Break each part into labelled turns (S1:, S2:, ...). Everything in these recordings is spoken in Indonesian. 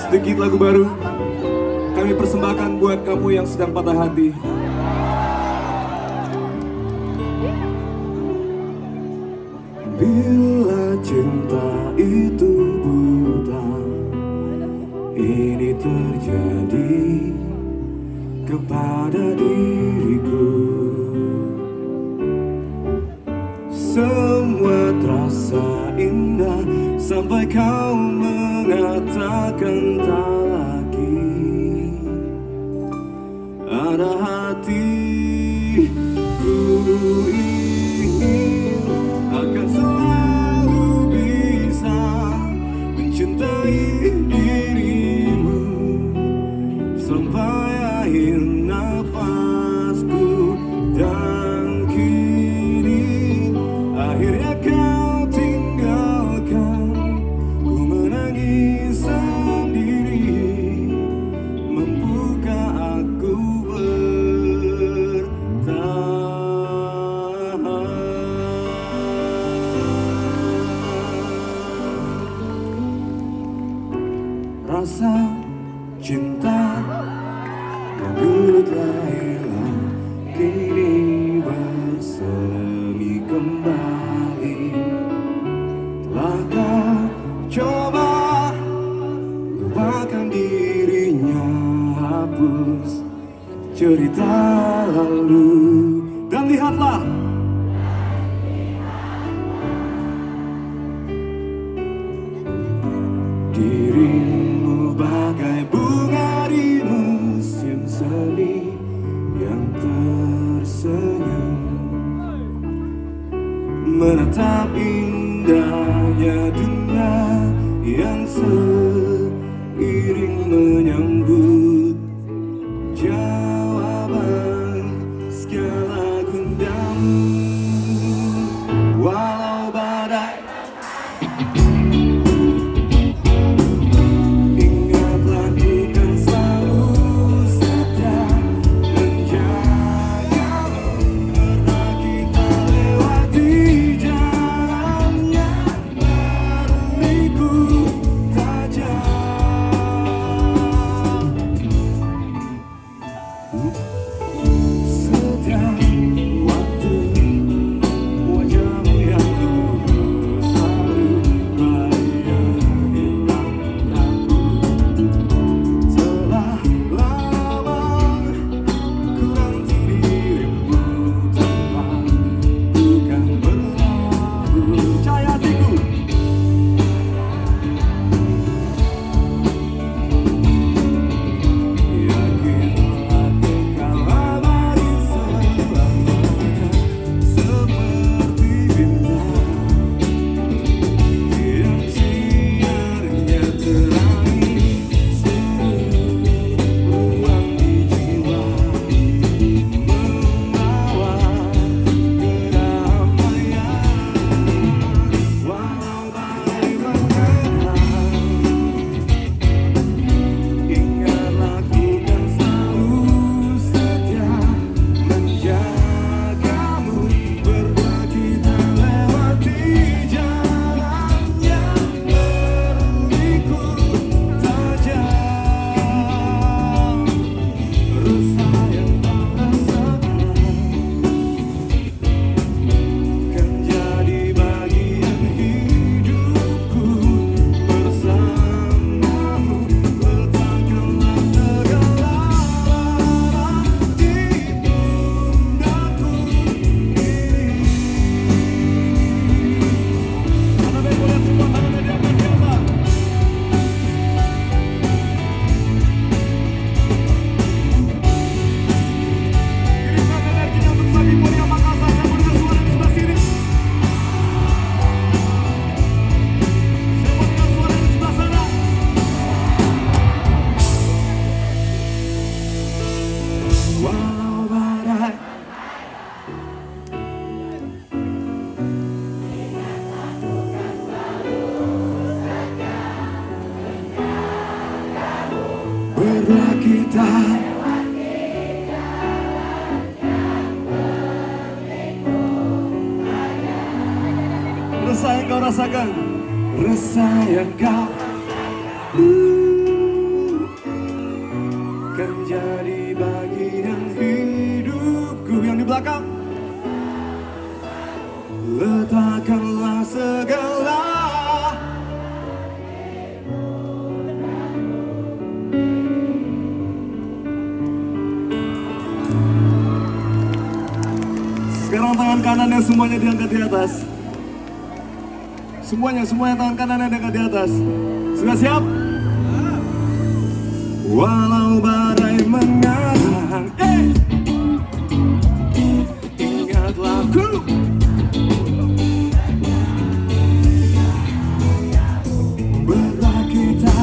S1: Sedikit lagu baru kami persembahkan buat kamu yang sedang patah hati. Bila cinta itu buta, ini terjadi kepada diriku. Semua terasa indah sampai kau mengatakan tak lagi ada hatiku. Ingin akan selalu bisa mencintai dirimu sampai akhir nafasku. Dan kini akhirnya kau tinggalkan, ku menangis sendiri. Mampukah aku bertahan? Rasa cinta yang dulu telah hilang kini bersemi kembali. Telah kau coba lupakan dirinya, hapus cerita lalu, dan lihatlah dirimu bagai bunga di musim semi yang tersenyum, menatap indahnya dunia yang seiring menyambut jawaban segala gundamu. Walau badai, ingatlah ku kan selalu setia menjagamu. Pernah kita lewati jalan yang berliku tajam. Setiap waktu wajahmu yang dulu selalu bahagia hilang ragu. Telah lama ku nanti dirimu tanpa ku kan berlabuh. Cahaya hatiku, yakinlah kekal abadi selamanya, seperti bintang yang siarnya terangi seluruh ruang di jiwa, membawa kedamaian. Walau badai menerjang, ingatlah ku kan selalu setia menjagamu. Pernah kita lewati jalan yang berliku tajam. Resah yang tak rasakan kan jadi bagian hidupku. Bersamamu letakkanlah segala di pundakku ini. Mana baik boleh semua tangan di atas di atas. Kirimkan energinya untuk Sabi Mulia Makassar yang mendengar suara di sebelah sini. Saya mau dengar suara di sebelah sana. Walau badai, berdua kita resah yang kau rasakan, resah yang kau tangan kanannya semuanya diangkat di atas. Semuanya tangan kanannya diangkat di atas. Sudah siap? Walau badai mengarang, ingatlah ku. Belah kita.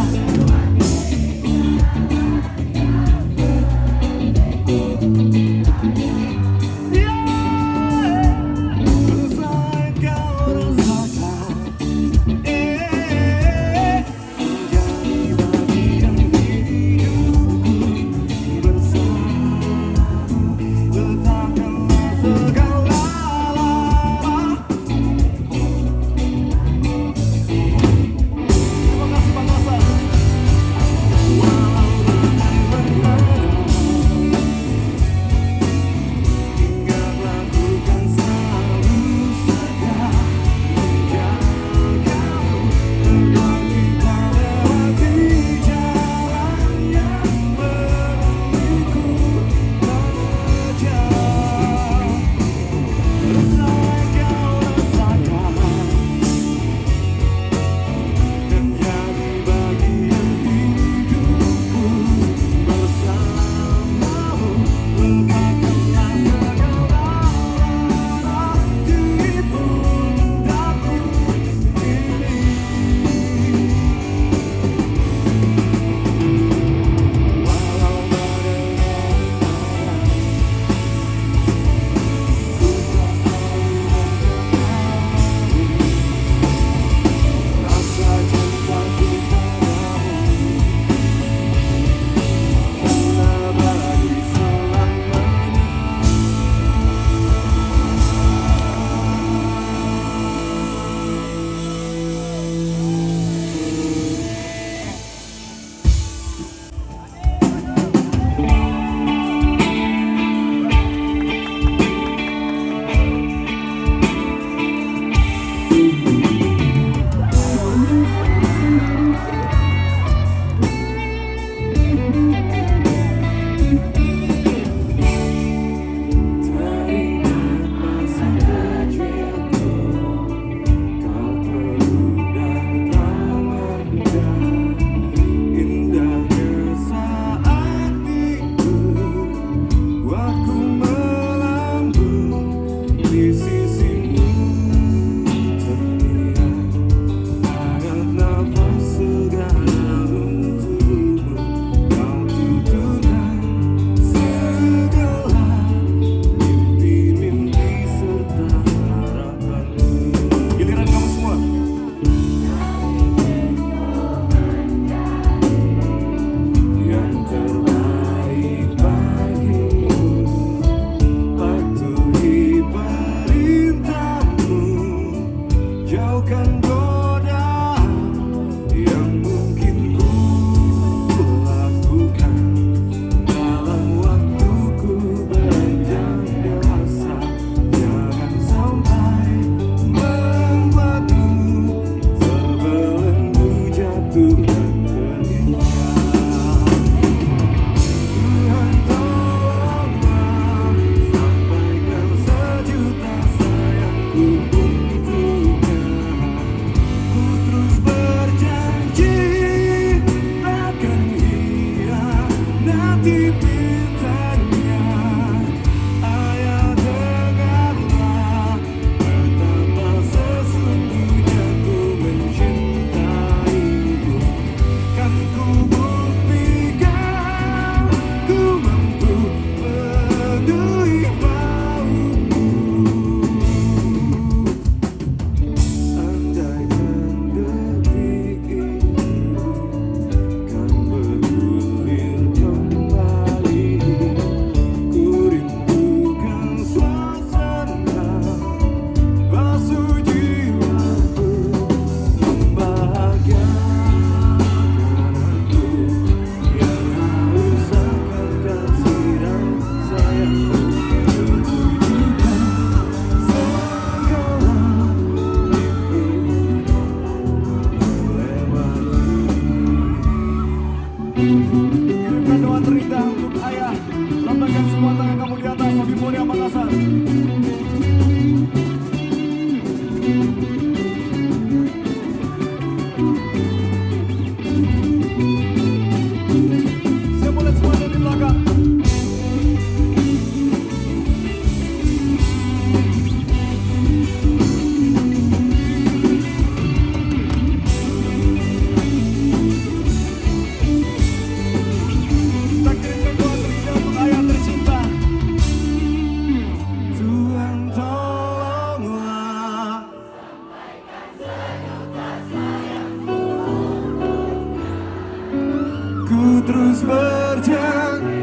S2: ku terus berjanji.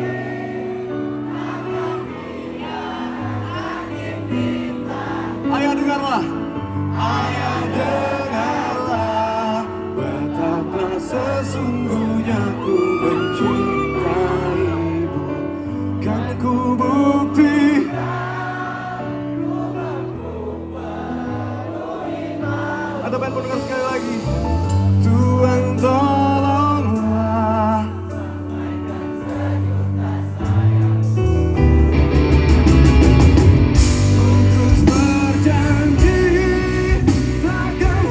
S1: Ayah dengarlah.
S2: Ayah dengarlah, betapa sesungguhnya ku mencintaimu. Kan ku bukti.
S1: Ada band mau dengar sekali lagi.
S2: Tuhan tolonglah. Ku terus berjanji takkan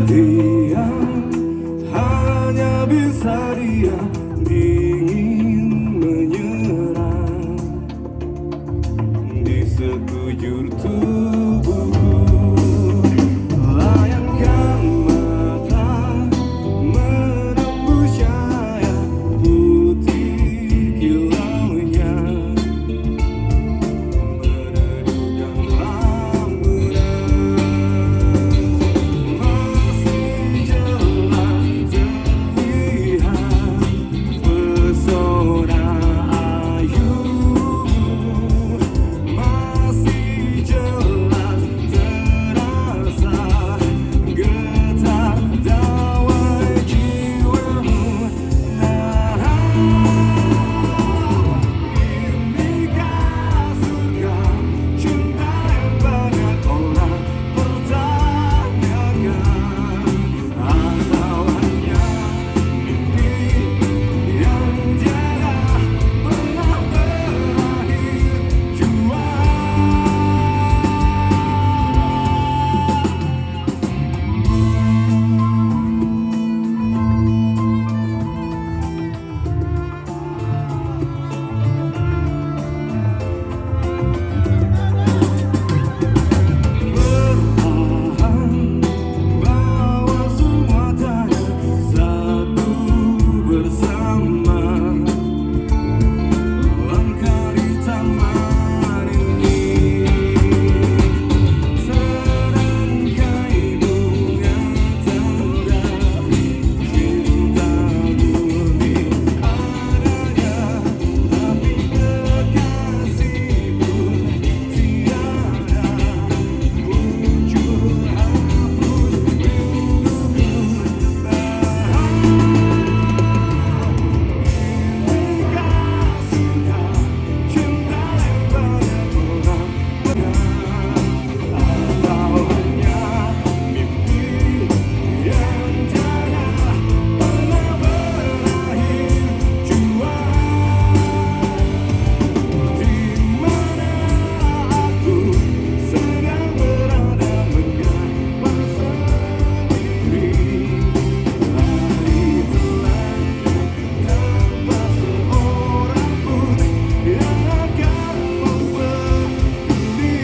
S2: diam, hanya bisa diam, dingin menyerang di sekujur tubuhku. Layangkan mata menembus cahaya putih kilaunya, meredupkan lamunan. Masih jelas terlihat pesona ayumu, masih jelas terasa getar dawai jiwamu. Inikah surga cinta yang banyak orang pertanyakan, atau hanya mimpi yang tiada pernah berakhir jua. Perlahan bawa semua tanya satu bersama, langkah di taman ini. Serangkai bunga tanda cinta murni adanya, tapi kekasih pun tiada muncul hapus rinduku. Inikah surga cinta yang banyak orang pertanyakan, atau hanya mimpi yang tiada pernah berakhir jua. Di mana aku sedang berada menggambar sendiri, hari bulannya tanpa seorang pun yang akan memberi.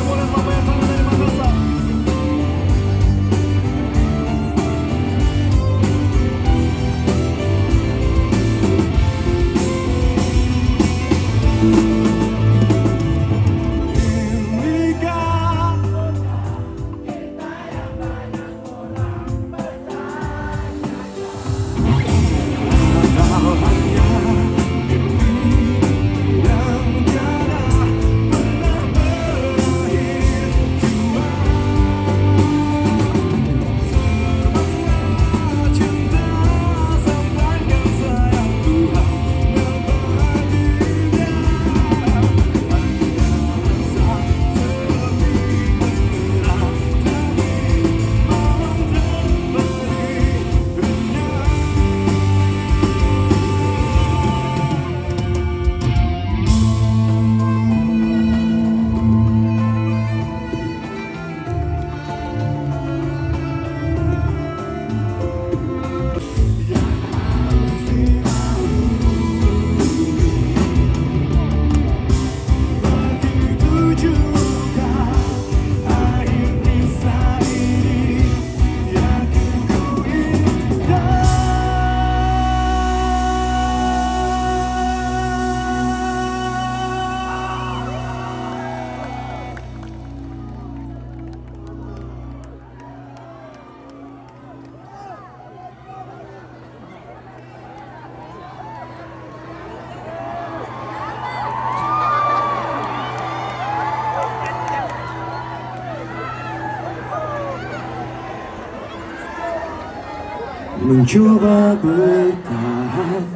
S2: Boleh mama yang mana dari Makassar? Inikah atau hanya mimpi yang tiada pernah berakhir jua. Serba cinta sampaikan sayang Tuhan membaginya. Rasa sepi berat, tapi malam terberi renyah. Begitu juga akhir kisah ini yang ku inginkan. Mencoba bertahan,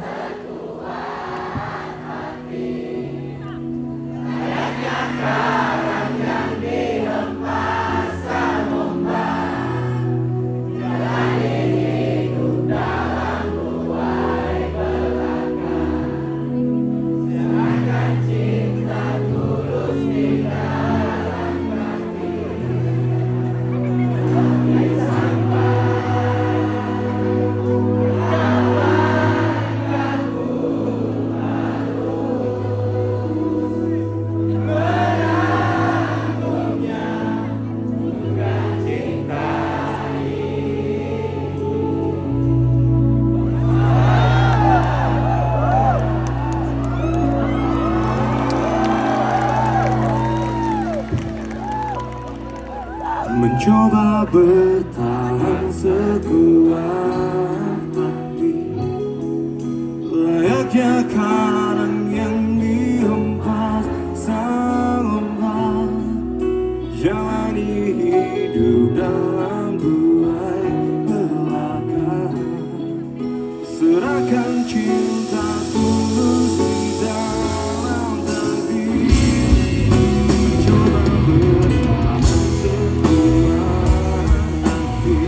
S2: bertahan sekuat hati. Layaknya karang yang dihempas sang ombak, jalani hidup dalam buai belaka. Serahkan cinta tulus di dalam diri, coba bertahan sekuat hati.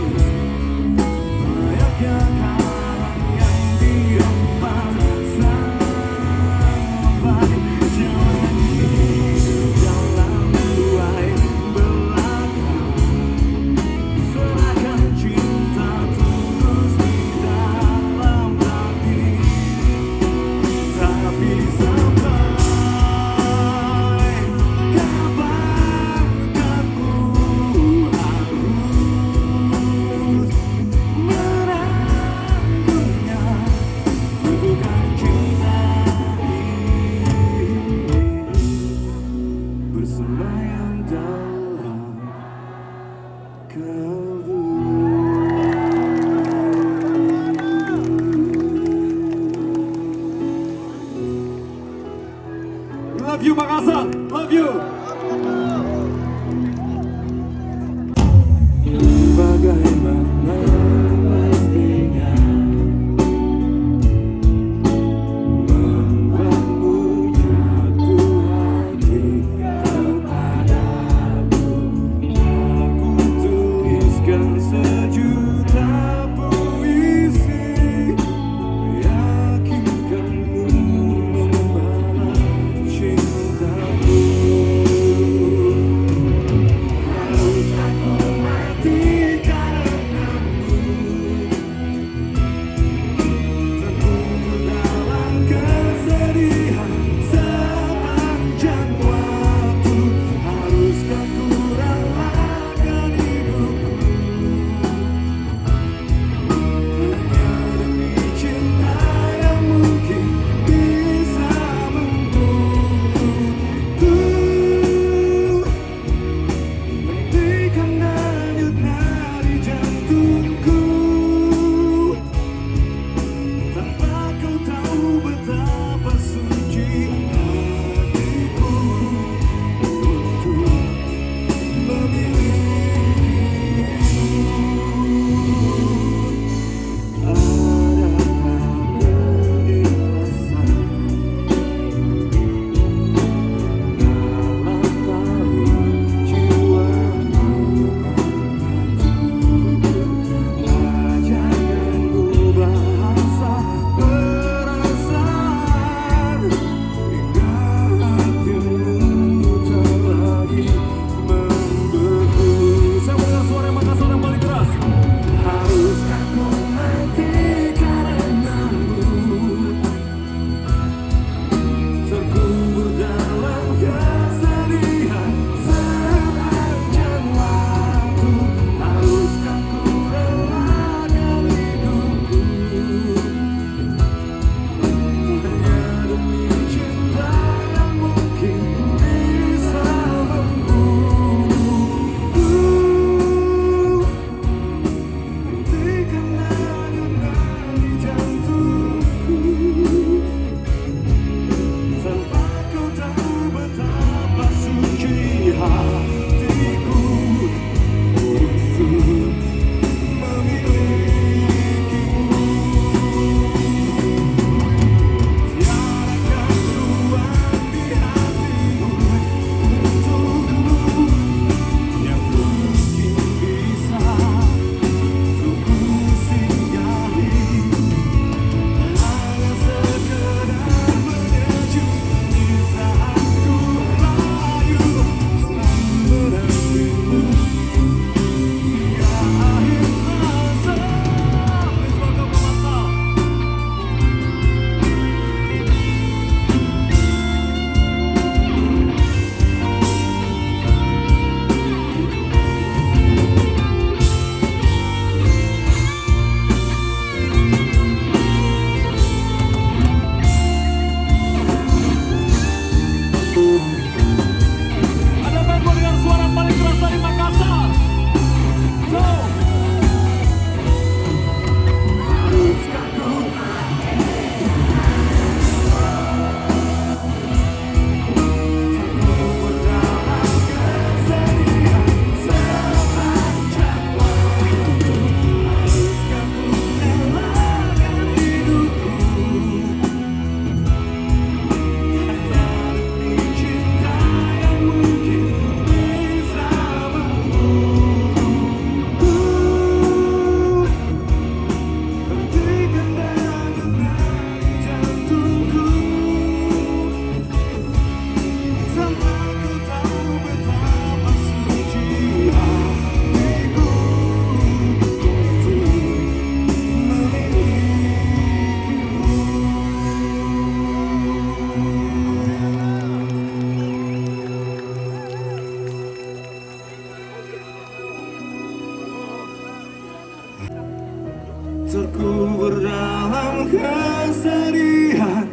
S2: terkubur dalam kesedihan.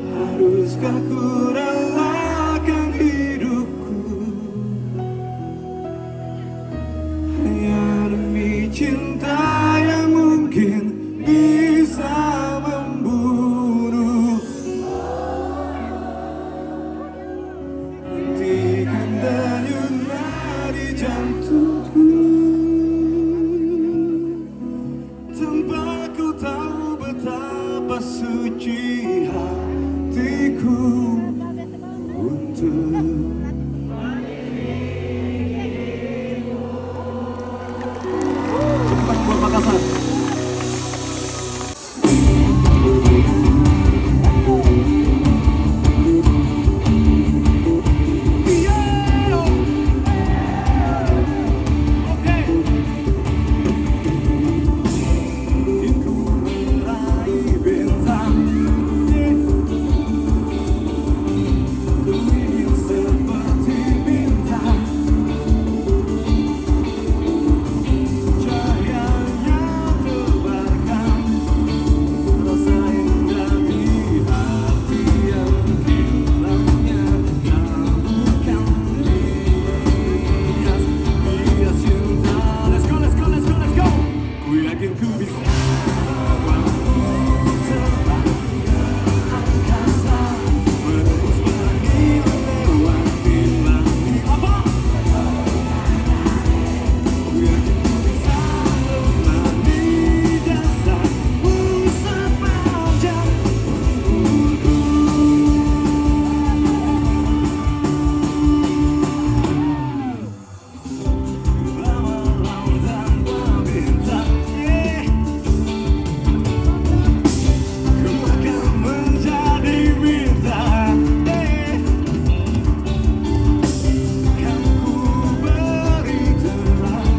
S2: Haruskah ku relakan hidupku hanya demi cinta yang mungkin bisa membunuh? Hentikan denyut nadi jantungku tanpa ku tahu betapa suci hatiku untuk Tepuk buat Makassar. Ku meraih bintang, ku ingin seperti bintang, cahayanya tebarkan rasa indah di hati yang hilangnya bukan hias cinta. Let's go, let's go, let's go, let's go. Ku yakin ku bisa bawamu terbang ke angkasa, menembus langit lewati langit. Apa? Ku yakin ku bisa menemani jasadmu sepanjang umurku. Malam tanpa bintang, ku akan menjadi bintang. Kan ku beri terang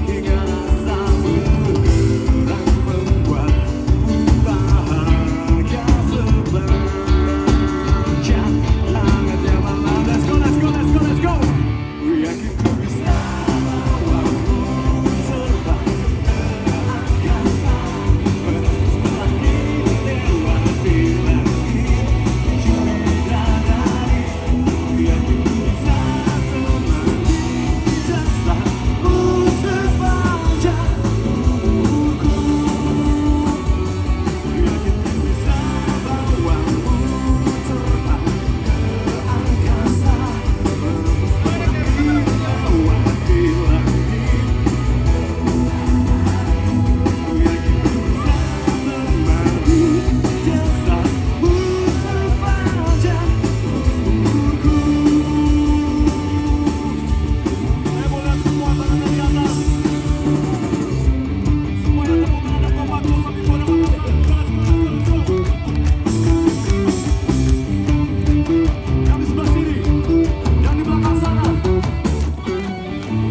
S2: hingga rasa bergerak membuatku bahagia sepanjang hangatnya malam. Let's go, let's go, let's go, let's go. Ku yakin ku bisa bawamu terbang ke angkasa, menembus langit lewati langit bidadari. Ku yakin ku bisa temani jasadmu sepanjang umurku. Ku yakin ku bisa bawamu terbang ke angkasa, menembus langit lewati langit. Ku yakin ku bisa temani jasadmu sepanjang umurku. Saya mau lihat semua tangannya di atas. Semuanya tepuk tangan dan kompak terus sampai pada Makassar. Let's go, let's go, let's go. Yang di sebelah sini, yang di belakang sana.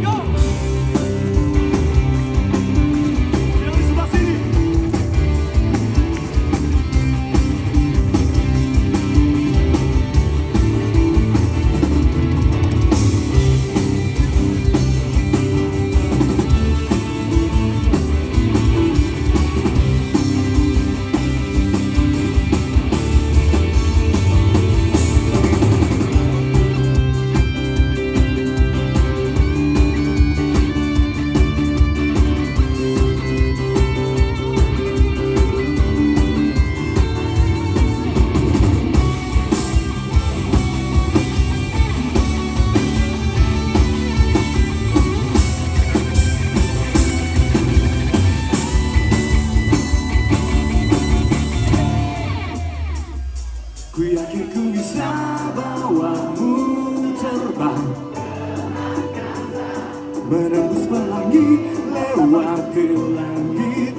S2: Go! Yang di sebelah sini. Ku yakin ku bisa bawamu terbang, menembus pelangi lewati langit.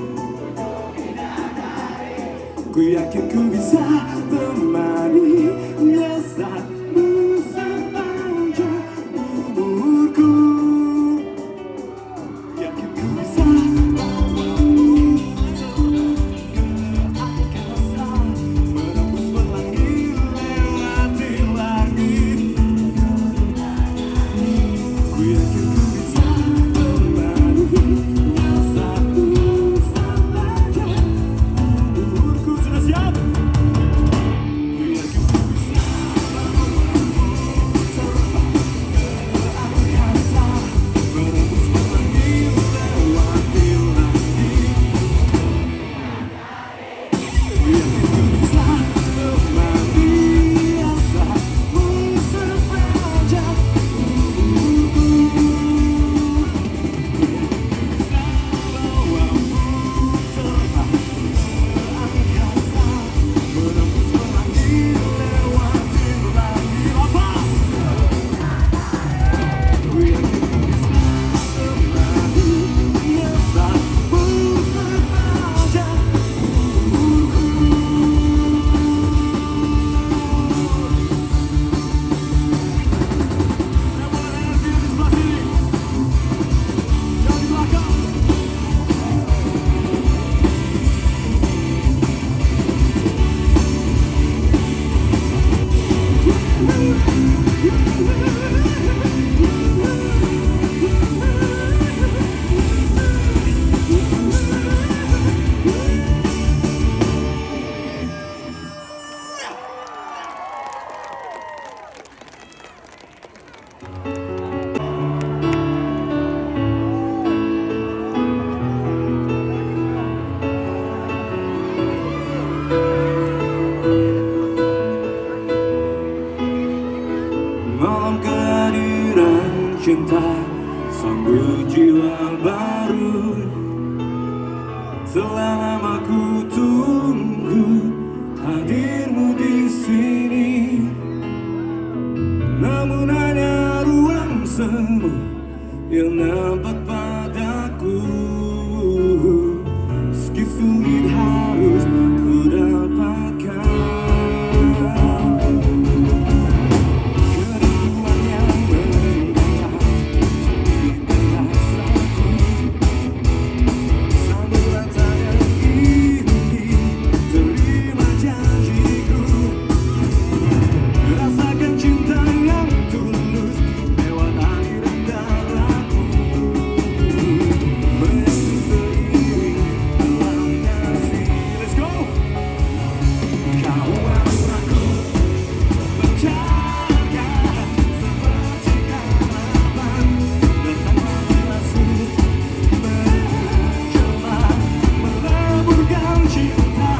S2: Ku yakin ku bisa temani jasadmu sepanjang umurku. Yakin ku bisa bawamu terbang ke angkasa, menembus pelangi lewati langit. Ku yakin ku bisa temani sambut jiwa baru. Telah lama ku tunggu hadirmu di sini, namun hanya ruang semu yang nampak padaku. Meski sulit harus ku dapatkan kerinduan yang membentang di rasaku. Sambut rantaian ini, terima janjiku. Rasakan cinta yang tulus lewat air darahku. Menyatu seiring dalam kasih. Let's go! Kau aku berjaga seperti karavan datang masuk menjelma meleburkan cinta.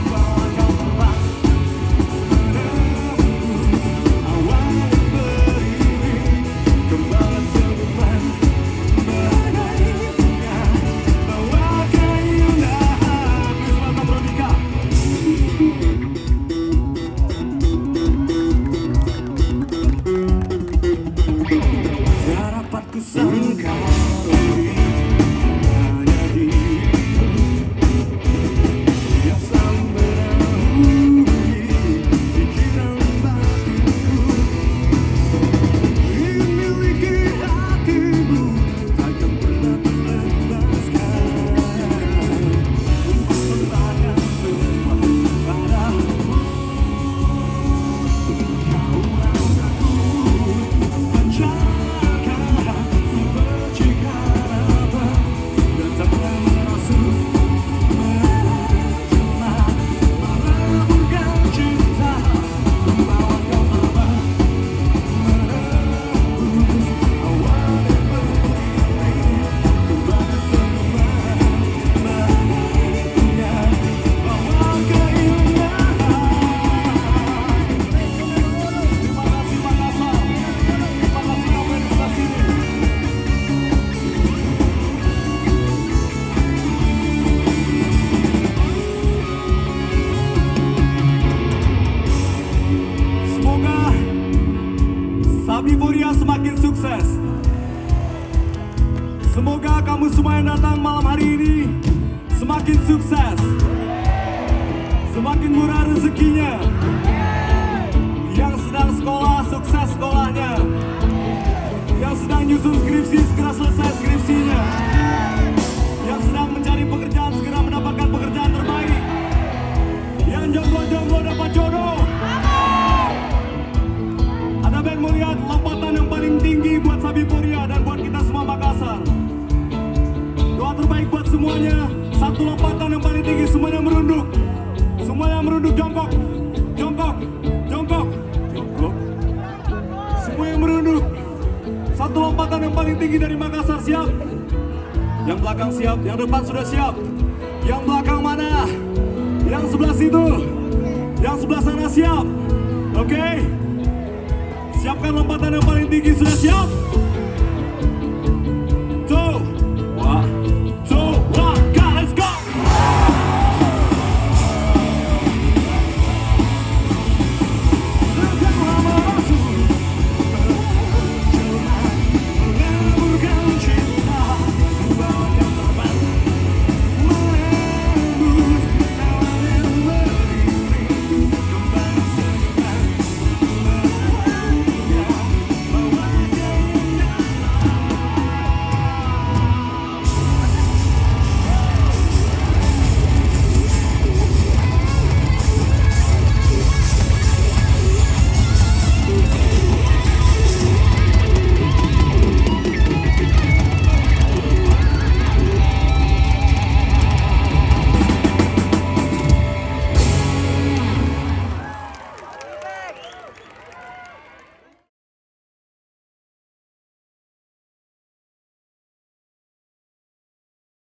S2: Bawa kau terbang menembus awan yang beriring, kembali senyuman mengairnya, bawa keindahan. Please welcome Ronika. Tak dapat kusangka hanya dirimu yang selalu menaungi pikiran batinku. Ingin miliki hatimu, takkan pernah terlepaskan. Untuk serahkan semua padamu. Kau aku pancarkan seperti karavan datang merasuk menjelma meleburkan cinta. Membawa kau terbang menembus awan yang beriring, kembali senyuman mengairnya, bawa keindahan. Terima kasih Makassar. Terima kasih kamu yang sudah sini. Semoga Sabiboria semakin sukses. Semoga kamu semua yang datang malam hari ini semakin sukses, semakin murah rezekinya. Yang sedang sekolah, sukses sekolahnya. Yang sedang nyusun skripsi, segera selesai skripsinya. Yang sedang mencari pekerjaan, segera mendapatkan pekerjaan terbaik. Yang jomblo-jomblo dapat jodoh. Ada band melihat lompatan yang paling tinggi buat Sabiboria dan buat kita semua Makassar. Doa terbaik buat semuanya. Satu lompatan yang paling tinggi, semuanya merunduk. Semuanya merunduk, jongkok. Jongkok, jongkok, jongkok. Semuanya merunduk. Satu lompatan yang paling tinggi dari Makassar, siap? Yang belakang siap, yang depan sudah siap. Yang belakang mana? Yang sebelah situ. Yang sebelah sana siap. Oke? Siapkan lompatan yang paling tinggi, sudah siap?